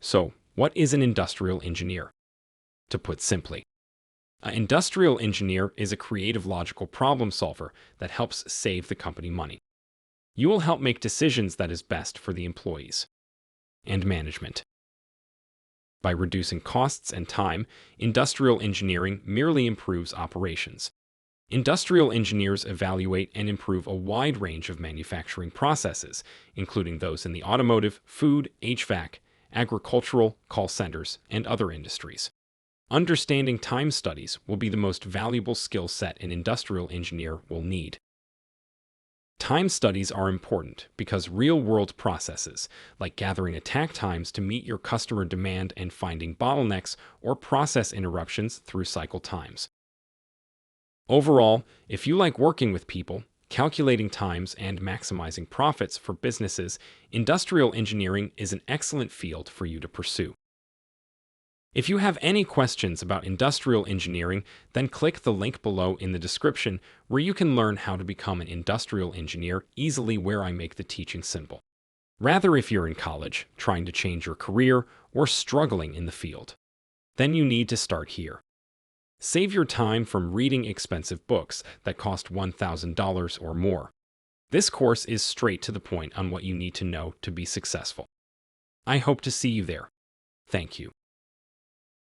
So, what is an industrial engineer? To put simply, an industrial engineer is a creative logical problem solver that helps save the company money. You will help make decisions that is best for the employees and management. By reducing costs and time, industrial engineering merely improves operations. Industrial engineers evaluate and improve a wide range of manufacturing processes, including those in the automotive, food, HVAC, agricultural, call centers, and other industries. Understanding time studies will be the most valuable skill set an industrial engineer will need. Time studies are important because real-world processes, like gathering attack times to meet your customer demand and finding bottlenecks or process interruptions through cycle times. Overall, if you like working with people, calculating times, and maximizing profits for businesses, industrial engineering is an excellent field for you to pursue. If you have any questions about industrial engineering, then click the link below in the description where you can learn how to become an industrial engineer easily, where I make the teaching simple. Rather, if you're in college, trying to change your career, or struggling in the field, then you need to start here. Save your time from reading expensive books that cost $1,000 or more. This course is straight to the point on what you need to know to be successful. I hope to see you there. Thank you.